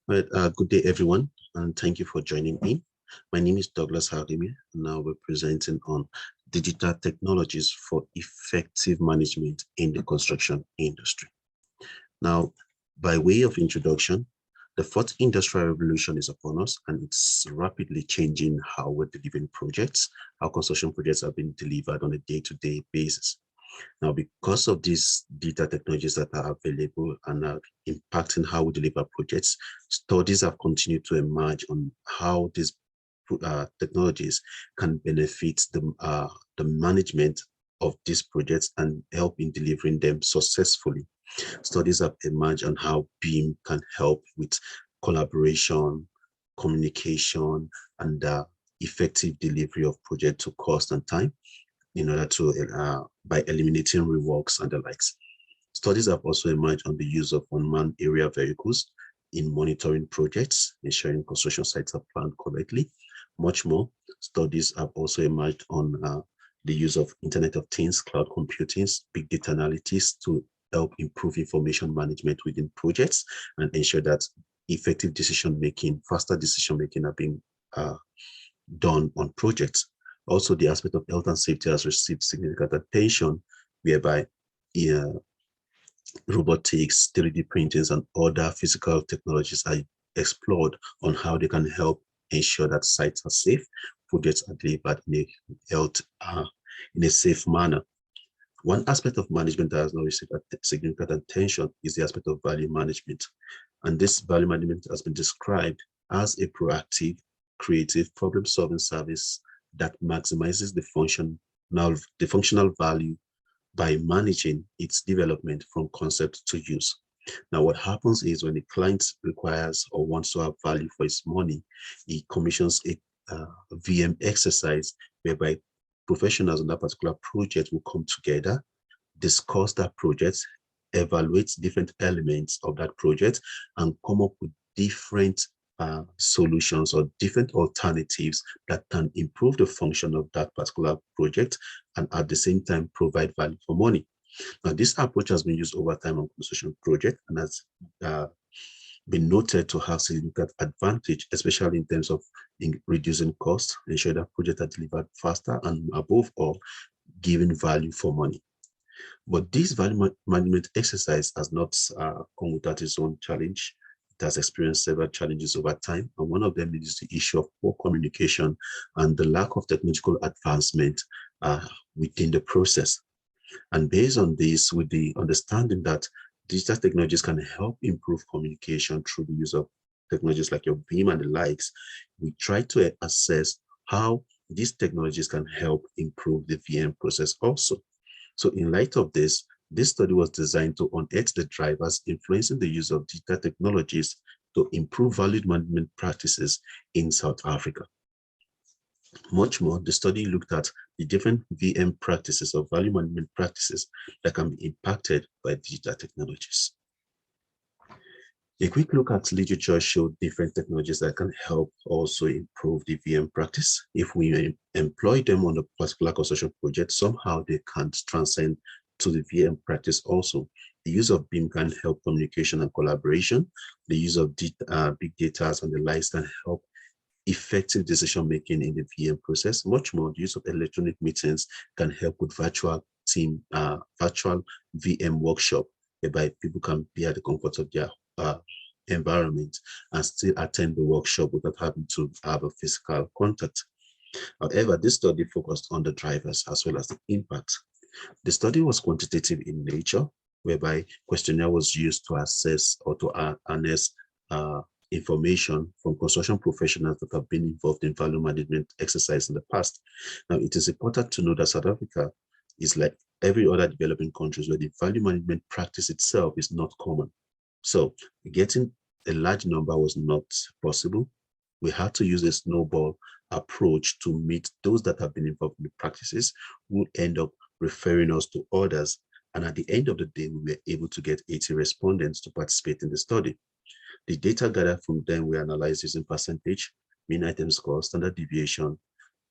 Right, good day, everyone, and thank you for joining me. My name is Douglas Aghimien, and now we're presenting on digital technologies for effective management in the construction industry. Now, by way of introduction, the fourth industrial revolution is upon us, and it's rapidly changing how we're delivering projects, how construction projects are being delivered on a day-to-day basis. Now, because of these data technologies that are available and are impacting how we deliver projects, studies have continued to emerge on how these technologies can benefit the management of these projects and help in delivering them successfully. Studies have emerged on how BIM can help with collaboration, communication, and effective delivery of project to cost and time in order to, by eliminating reworks and the likes. Studies have also emerged on the use of unmanned area vehicles in monitoring projects, ensuring construction sites are planned correctly. Much more, studies have also emerged on the use of Internet of Things, cloud computing, big data analytics to help improve information management within projects and ensure that effective decision-making, faster decision-making are being done on projects. Also, the aspect of health and safety has received significant attention, whereby robotics, 3D printings, and other physical technologies are explored on how they can help ensure that sites are safe, projects are delivered in a safe manner. One aspect of management that has now received significant attention is the aspect of value management. And this value management has been described as a proactive, creative problem-solving service that maximizes the functional value by managing its development from concept to use. Now, what happens is when a client requires or wants to have value for his money, he commissions a VM exercise whereby professionals on that particular project will come together, discuss that project, evaluate different elements of that project, and come up with different solutions or different alternatives that can improve the function of that particular project and at the same time provide value for money. Now, this approach has been used over time on construction projects and has been noted to have significant advantage, especially in terms of reducing costs, ensure that projects are delivered faster, and above all, giving value for money. But this value management exercise has not come without its own challenge. It has experienced several challenges over time, and one of them is the issue of poor communication and the lack of technological advancement within the process. And based on this, with the understanding that digital technologies can help improve communication through the use of technologies like your BIM and the likes, we try to assess how these technologies can help improve the VM process also. So in light of this study was designed to unearth the drivers influencing the use of digital technologies to improve value management practices in South Africa. Much more, the study looked at the different VM practices or value management practices that can be impacted by digital technologies. A quick look at literature showed different technologies that can help also improve the VM practice. If we employ them on a particular construction project, somehow they can transcend to the VM practice also. The use of BIM can help communication and collaboration. The use of big data and the likes can help effective decision-making in the VM process. Much more, the use of electronic meetings can help with virtual VM workshop, whereby people can be at the comfort of their environment and still attend the workshop without having to have a physical contact. However, this study focused on the drivers as well as the impact. The study was quantitative in nature, whereby questionnaire was used to assess or to harness information from construction professionals that have been involved in value management exercise in the past. Now, it is important to know that South Africa is like every other developing countries where the value management practice itself is not common. So getting a large number was not possible. We had to use a snowball approach to meet those that have been involved in the practices who end up referring us to others. And at the end of the day, we were able to get 80 respondents to participate in the study. The data gathered from them were analyzed using percentage, mean item score, standard deviation,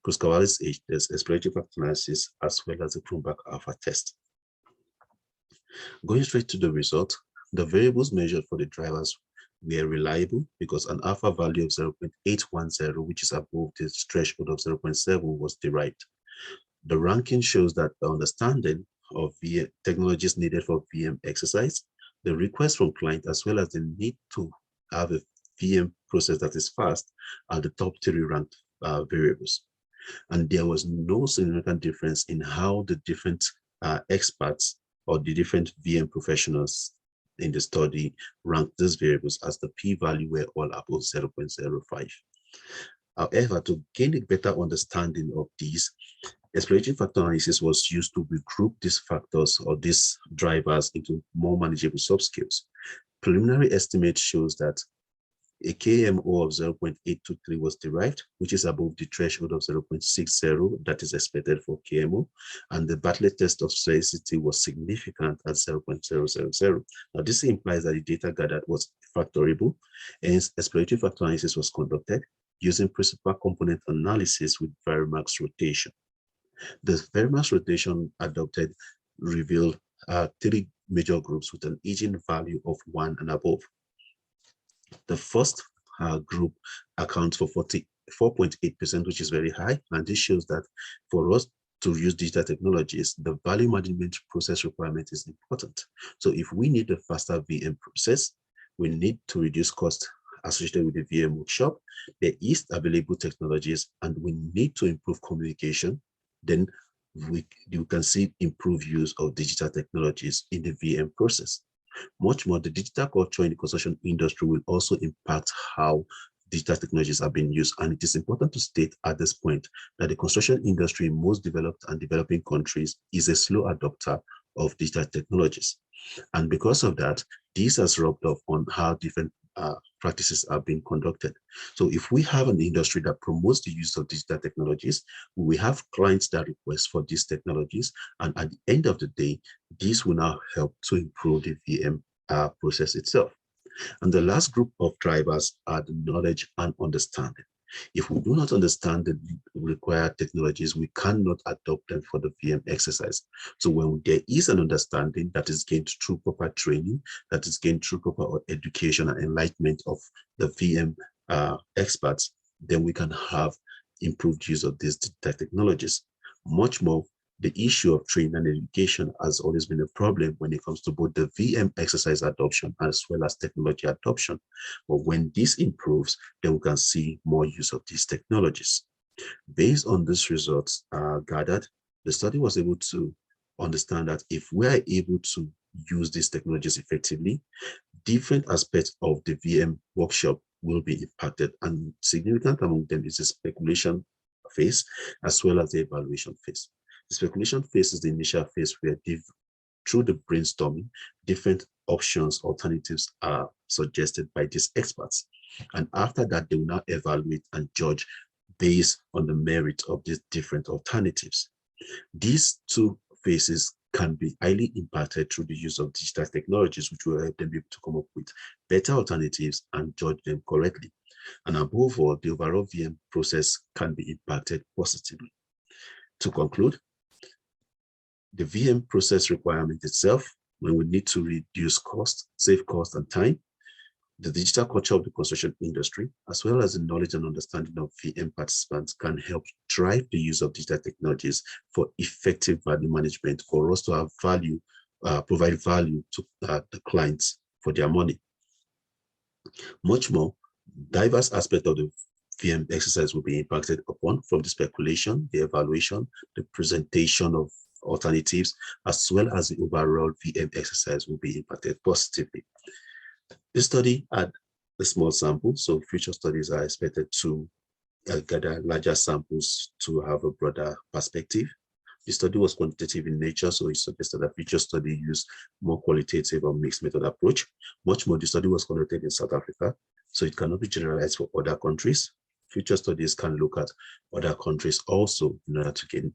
Kruskal-Wallis age test, exploratory factor analysis, as well as the Kronberg alpha test. Going straight to the result, the variables measured for the drivers were reliable because an alpha value of 0.810, which is above the threshold of 0.7, was derived. The ranking shows that the understanding of the technologies needed for VM exercise, the request from client, as well as the need to have a VM process that is fast, are the top 3 ranked variables. And there was no significant difference in how the different experts or the different VM professionals in the study ranked these variables, as the p-value were all above 0.05. However, to gain a better understanding of these, exploratory factor analysis was used to regroup these factors or these drivers into more manageable subscales. Preliminary estimate shows that a KMO of 0.823 was derived, which is above the threshold of 0.60 that is expected for KMO, and the Bartlett test of sphericity was significant at 0.000. Now, this implies that the data gathered was factorable, hence exploratory factor analysis was conducted using principal component analysis with Varimax rotation. The Varimax rotation adopted revealed 3 major groups with an aging value of 1 and above. The first group accounts for 44.8%, which is very high. And this shows that for us to use digital technologies, the value management process requirement is important. So if we need a faster VM process, we need to reduce cost associated with the VM workshop. There is available technologies, and we need to improve communication. Then you can see improved use of digital technologies in the VM process. Much more, the digital culture in the construction industry will also impact how digital technologies are being used. And it is important to state at this point that the construction industry in most developed and developing countries is a slow adopter of digital technologies. And because of that, this has rubbed off on how different practices are being conducted. So if we have an industry that promotes the use of digital technologies, we have clients that request for these technologies. And at the end of the day, this will now help to improve the VM process itself. And the last group of drivers are the knowledge and understanding. If we do not understand the required technologies, we cannot adopt them for the VM exercise. So when there is an understanding that is gained through proper training, that is gained through proper education and enlightenment of the VM experts, then we can have improved use of these technologies. Much more, the issue of training and education has always been a problem when it comes to both the VM exercise adoption as well as technology adoption. But when this improves, then we can see more use of these technologies. Based on these results gathered, the study was able to understand that if we are able to use these technologies effectively, different aspects of the VM workshop will be impacted, and significant among them is the speculation phase as well as the evaluation phase. The speculation phase is the initial phase where through the brainstorming, different options, alternatives are suggested by these experts. And after that, they will now evaluate and judge based on the merit of these different alternatives. These 2 phases can be highly impacted through the use of digital technologies, which will help them be able to come up with better alternatives and judge them correctly. And above all, the overall VM process can be impacted positively. To conclude, the VM process requirement itself, when we need to reduce cost, save cost and time, the digital culture of the construction industry, as well as the knowledge and understanding of VM participants, can help drive the use of digital technologies for effective value management, for us to have value, provide value to the clients for their money. Much more, diverse aspects of the VM exercise will be impacted upon, from the speculation, the evaluation, the presentation of alternatives, as well as the overall VM exercise will be impacted positively. This study had a small sample, so future studies are expected to gather larger samples to have a broader perspective. The study was quantitative in nature, so it suggested that future study use more qualitative or mixed method approach. Much more, the study was conducted in South Africa, so it cannot be generalized for other countries. Future studies can look at other countries also in order to gain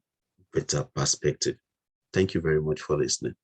better perspective. Thank you very much for listening.